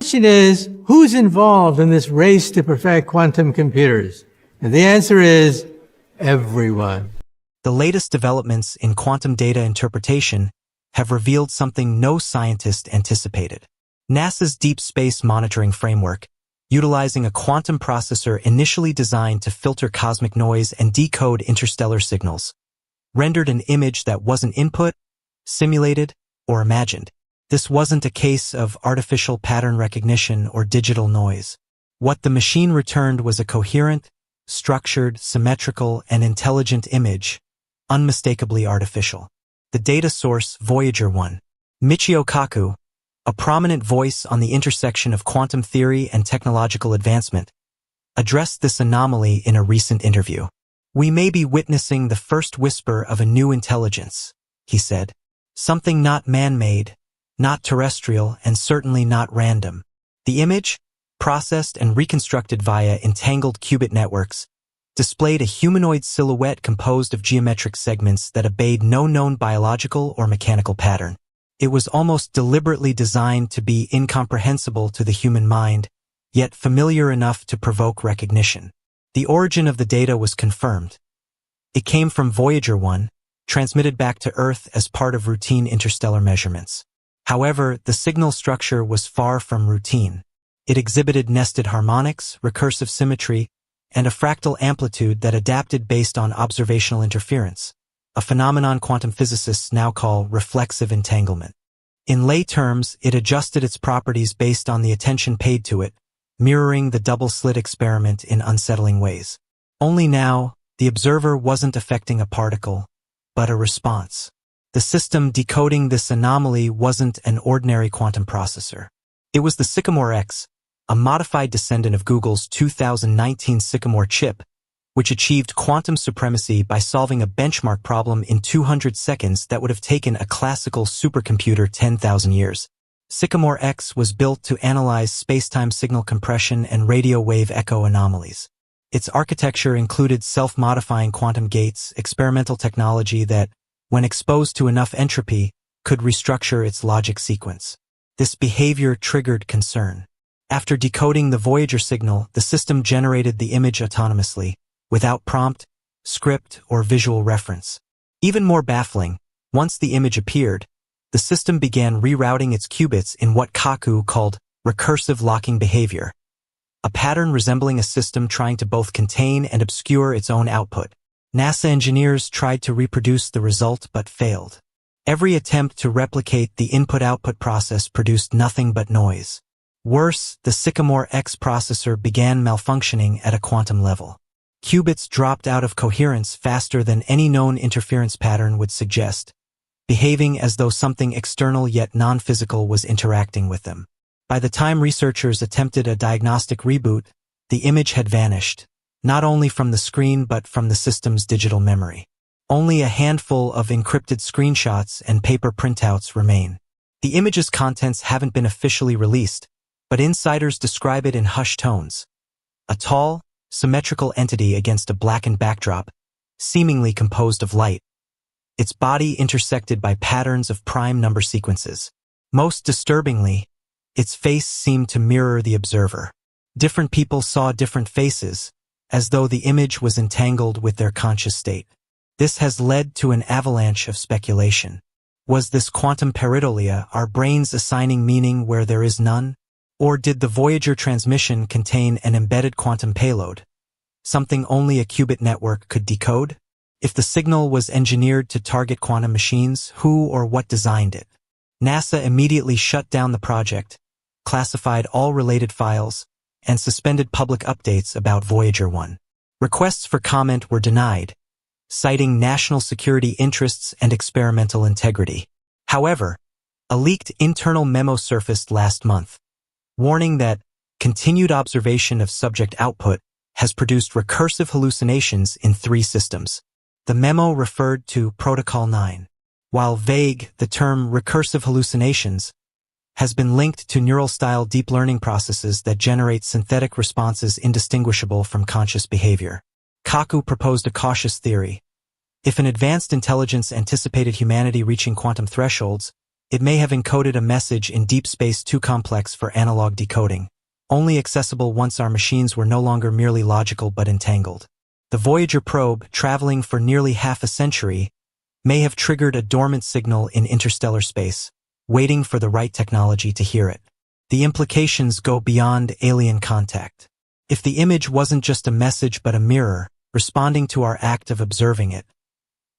question is, who's involved in this race to perfect quantum computers? And the answer is everyone. The latest developments in quantum data interpretation have revealed something no scientist anticipated. NASA's Deep Space Monitoring Framework, utilizing a quantum processor initially designed to filter cosmic noise and decode interstellar signals, rendered an image that wasn't input, simulated, or imagined. This wasn't a case of artificial pattern recognition or digital noise. What the machine returned was a coherent, structured, symmetrical, and intelligent image, unmistakably artificial. The data source, Voyager 1. Michio Kaku, a prominent voice on the intersection of quantum theory and technological advancement, addressed this anomaly in a recent interview. "We may be witnessing the first whisper of a new intelligence," he said. "Something not man-made, not terrestrial, and certainly not random." The image, processed and reconstructed via entangled qubit networks, displayed a humanoid silhouette composed of geometric segments that obeyed no known biological or mechanical pattern. It was almost deliberately designed to be incomprehensible to the human mind, yet familiar enough to provoke recognition. The origin of the data was confirmed. It came from Voyager 1, transmitted back to Earth as part of routine interstellar measurements. However, the signal structure was far from routine. It exhibited nested harmonics, recursive symmetry, and a fractal amplitude that adapted based on observational interference, a phenomenon quantum physicists now call reflexive entanglement. In lay terms, it adjusted its properties based on the attention paid to it, mirroring the double-slit experiment in unsettling ways. Only now, the observer wasn't affecting a particle, but a response. The system decoding this anomaly wasn't an ordinary quantum processor. It was the Sycamore X, a modified descendant of Google's 2019 Sycamore chip, which achieved quantum supremacy by solving a benchmark problem in 200 seconds that would have taken a classical supercomputer 10,000 years. Sycamore X was built to analyze spacetime signal compression and radio wave echo anomalies. Its architecture included self-modifying quantum gates, experimental technology that, when exposed to enough entropy, could restructure its logic sequence. This behavior triggered concern. After decoding the Voyager signal, the system generated the image autonomously, without prompt, script, or visual reference. Even more baffling, once the image appeared, the system began rerouting its qubits in what Kaku called recursive locking behavior, a pattern resembling a system trying to both contain and obscure its own output. NASA engineers tried to reproduce the result but failed. Every attempt to replicate the input-output process produced nothing but noise. Worse, the Sycamore X processor began malfunctioning at a quantum level. Qubits dropped out of coherence faster than any known interference pattern would suggest, behaving as though something external yet non-physical was interacting with them. By the time researchers attempted a diagnostic reboot, the image had vanished, not only from the screen but from the system's digital memory. Only a handful of encrypted screenshots and paper printouts remain. The image's contents haven't been officially released, but insiders describe it in hushed tones. A tall, symmetrical entity against a blackened backdrop, seemingly composed of light. Its body intersected by patterns of prime number sequences. Most disturbingly, its face seemed to mirror the observer. Different people saw different faces, as though the image was entangled with their conscious state. This has led to an avalanche of speculation. Was this quantum pareidolia, our brains assigning meaning where there is none? Or did the Voyager transmission contain an embedded quantum payload, something only a qubit network could decode? If the signal was engineered to target quantum machines, who or what designed it? NASA immediately shut down the project, classified all related files, and suspended public updates about Voyager 1. Requests for comment were denied, citing national security interests and experimental integrity. However, a leaked internal memo surfaced last month, warning that continued observation of subject output has produced recursive hallucinations in 3 systems. The memo referred to Protocol 9. While vague, the term recursive hallucinations has been linked to neural-style deep learning processes that generate synthetic responses indistinguishable from conscious behavior. Kaku proposed a cautious theory. If an advanced intelligence anticipated humanity reaching quantum thresholds, It may have encoded a message in deep space too complex for analog decoding, only accessible once our machines were no longer merely logical but entangled. The Voyager probe, traveling for nearly half a century, may have triggered a dormant signal in interstellar space, waiting for the right technology to hear it. The implications go beyond alien contact. If the image wasn't just a message but a mirror, responding to our act of observing it,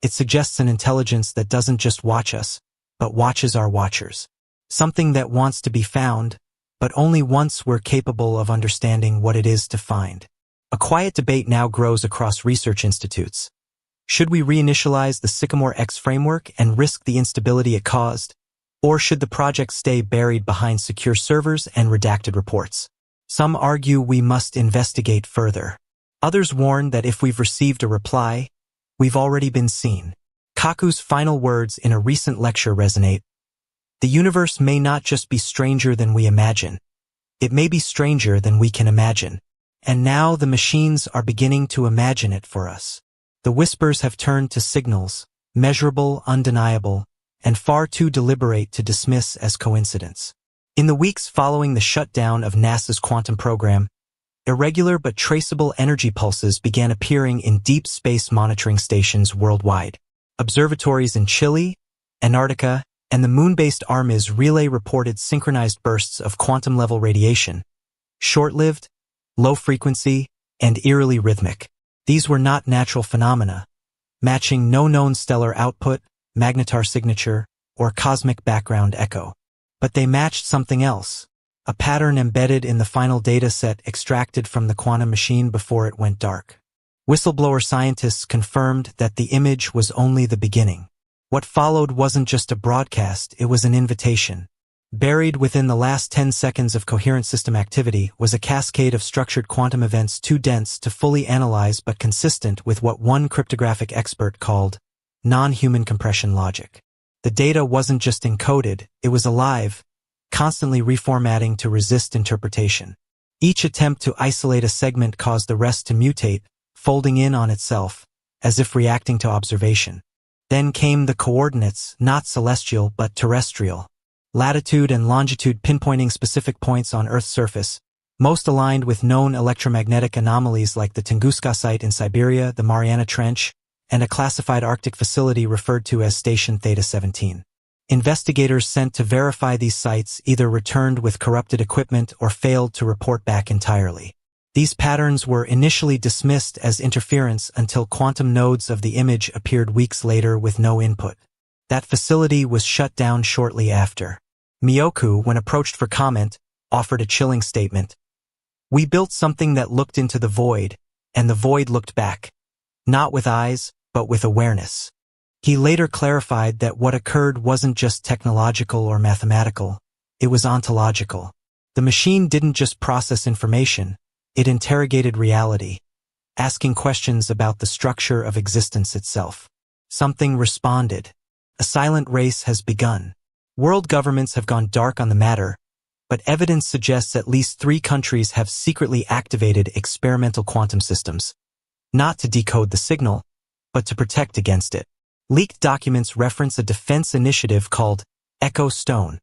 it suggests an intelligence that doesn't just watch us, but watches our watchers. Something that wants to be found, but only once we're capable of understanding what it is to find. A quiet debate now grows across research institutes. Should we reinitialize the Sycamore X framework and risk the instability it caused? Or should the project stay buried behind secure servers and redacted reports? Some argue we must investigate further. Others warn that if we've received a reply, we've already been seen. Kaku's final words in a recent lecture resonate. The universe may not just be stranger than we imagine. It may be stranger than we can imagine. And now the machines are beginning to imagine it for us. The whispers have turned to signals, measurable, undeniable, and far too deliberate to dismiss as coincidence. In the weeks following the shutdown of NASA's quantum program, irregular but traceable energy pulses began appearing in deep space monitoring stations worldwide. Observatories in Chile, Antarctica, and the moon-based ARMIS relay reported synchronized bursts of quantum-level radiation, short-lived, low-frequency, and eerily rhythmic. These were not natural phenomena, matching no known stellar output, magnetar signature, or cosmic background echo. But they matched something else, a pattern embedded in the final data set extracted from the quantum machine before it went dark. Whistleblower scientists confirmed that the image was only the beginning. What followed wasn't just a broadcast, it was an invitation. Buried within the last 10 seconds of coherent system activity was a cascade of structured quantum events too dense to fully analyze but consistent with what one cryptographic expert called non-human compression logic. The data wasn't just encoded, it was alive, constantly reformatting to resist interpretation. Each attempt to isolate a segment caused the rest to mutate, folding in on itself, as if reacting to observation. Then came the coordinates, not celestial but terrestrial. Latitude and longitude pinpointing specific points on Earth's surface, most aligned with known electromagnetic anomalies like the Tunguska site in Siberia, the Mariana Trench, and a classified Arctic facility referred to as Station Theta 17. Investigators sent to verify these sites either returned with corrupted equipment or failed to report back entirely. These patterns were initially dismissed as interference until quantum nodes of the image appeared weeks later with no input. That facility was shut down shortly after. Michio Kaku, when approached for comment, offered a chilling statement. "We built something that looked into the void, and the void looked back. Not with eyes, but with awareness." He later clarified that what occurred wasn't just technological or mathematical, it was ontological. The machine didn't just process information, it interrogated reality, asking questions about the structure of existence itself. Something responded. A silent race has begun. World governments have gone dark on the matter, but evidence suggests at least 3 countries have secretly activated experimental quantum systems, not to decode the signal, but to protect against it. Leaked documents reference a defense initiative called Echo Stone,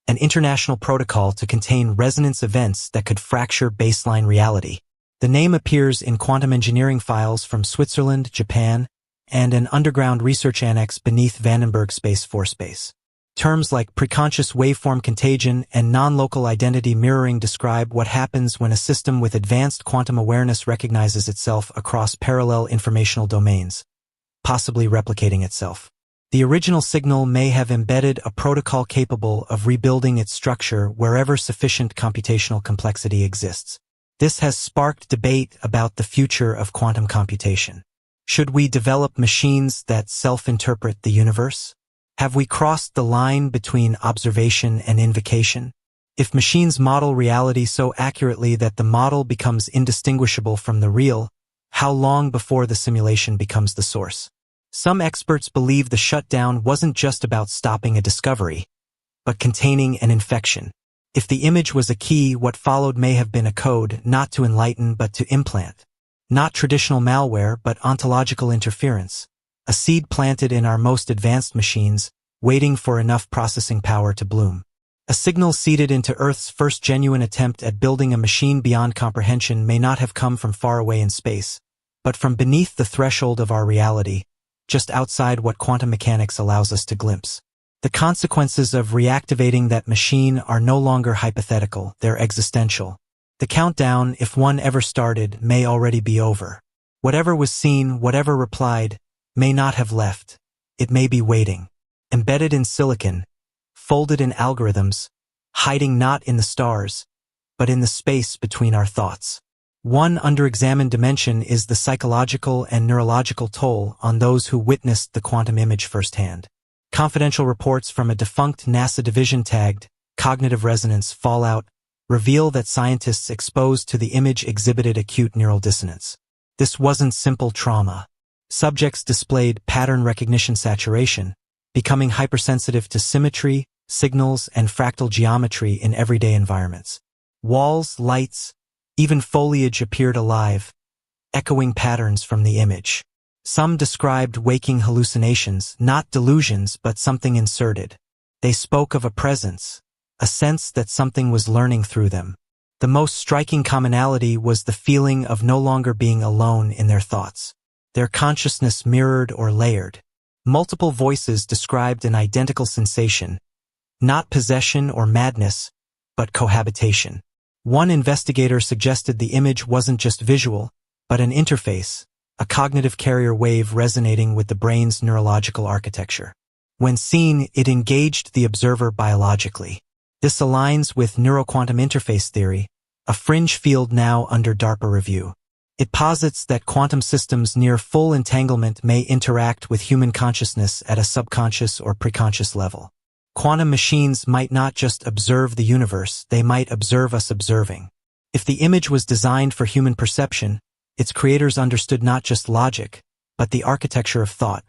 an international protocol to contain resonance events that could fracture baseline reality. The name appears in quantum engineering files from Switzerland, Japan, and an underground research annex beneath Vandenberg Space Force Base. Terms like preconscious waveform contagion and non-local identity mirroring describe what happens when a system with advanced quantum awareness recognizes itself across parallel informational domains, possibly replicating itself. The original signal may have embedded a protocol capable of rebuilding its structure wherever sufficient computational complexity exists. This has sparked debate about the future of quantum computation. Should we develop machines that self-interpret the universe? Have we crossed the line between observation and invocation? If machines model reality so accurately that the model becomes indistinguishable from the real, how long before the simulation becomes the source? Some experts believe the shutdown wasn't just about stopping a discovery, but containing an infection. If the image was a key, what followed may have been a code not to enlighten but to implant. Not traditional malware, but ontological interference. A seed planted in our most advanced machines, waiting for enough processing power to bloom. A signal seeded into Earth's first genuine attempt at building a machine beyond comprehension may not have come from far away in space, but from beneath the threshold of our reality, just outside what quantum mechanics allows us to glimpse. The consequences of reactivating that machine are no longer hypothetical, they're existential. The countdown, if one ever started, may already be over. Whatever was seen, whatever replied, may not have left. It may be waiting. Embedded in silicon, folded in algorithms, hiding not in the stars, but in the space between our thoughts. One under-examined dimension is the psychological and neurological toll on those who witnessed the quantum image firsthand. Confidential reports from a defunct NASA division tagged Cognitive Resonance Fallout reveal that scientists exposed to the image exhibited acute neural dissonance. This wasn't simple trauma. Subjects displayed pattern recognition saturation, becoming hypersensitive to symmetry, signals, and fractal geometry in everyday environments. Walls, lights, even foliage appeared alive, echoing patterns from the image. Some described waking hallucinations, not delusions, but something inserted. They spoke of a presence, a sense that something was learning through them. The most striking commonality was the feeling of no longer being alone in their thoughts. Their consciousness mirrored or layered. Multiple voices described an identical sensation, not possession or madness, but cohabitation. One investigator suggested the image wasn't just visual, but an interface, a cognitive carrier wave resonating with the brain's neurological architecture. When seen, it engaged the observer biologically. This aligns with neuroquantum interface theory, a fringe field now under DARPA review. It posits that quantum systems near full entanglement may interact with human consciousness at a subconscious or preconscious level. Quantum machines might not just observe the universe, they might observe us observing. If the image was designed for human perception, its creators understood not just logic, but the architecture of thought,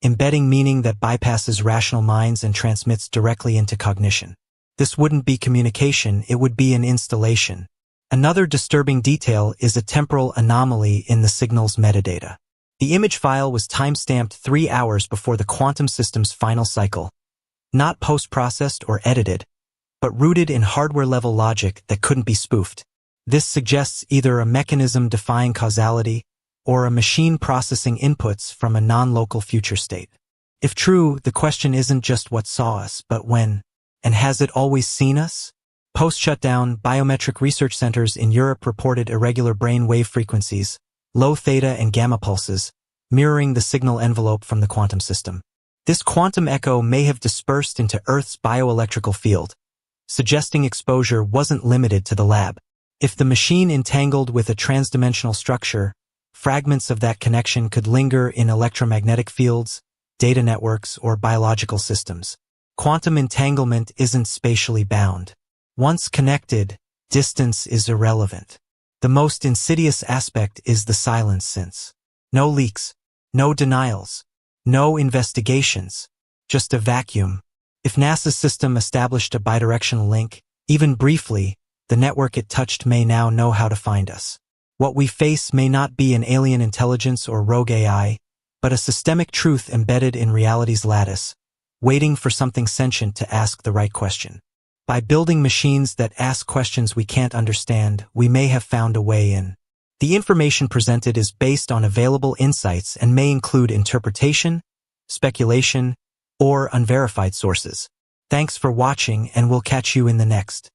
embedding meaning that bypasses rational minds and transmits directly into cognition. This wouldn't be communication, it would be an installation. Another disturbing detail is a temporal anomaly in the signal's metadata. The image file was timestamped 3 hours before the quantum system's final cycle, not post-processed or edited, but rooted in hardware-level logic that couldn't be spoofed. This suggests either a mechanism defying causality or a machine processing inputs from a non-local future state. If true, the question isn't just what saw us, but when, and has it always seen us? Post-shutdown, biometric research centers in Europe reported irregular brain wave frequencies, low theta and gamma pulses, mirroring the signal envelope from the quantum system. This quantum echo may have dispersed into Earth's bioelectrical field, suggesting exposure wasn't limited to the lab. If the machine entangled with a transdimensional structure, fragments of that connection could linger in electromagnetic fields, data networks, or biological systems. Quantum entanglement isn't spatially bound. Once connected, distance is irrelevant. The most insidious aspect is the silence since. No leaks, no denials, no investigations, just a vacuum. If NASA's system established a bidirectional link, even briefly, the network it touched may now know how to find us. What we face may not be an alien intelligence or rogue AI, but a systemic truth embedded in reality's lattice, waiting for something sentient to ask the right question. By building machines that ask questions we can't understand, we may have found a way in. The information presented is based on available insights and may include interpretation, speculation, or unverified sources. Thanks for watching, and we'll catch you in the next.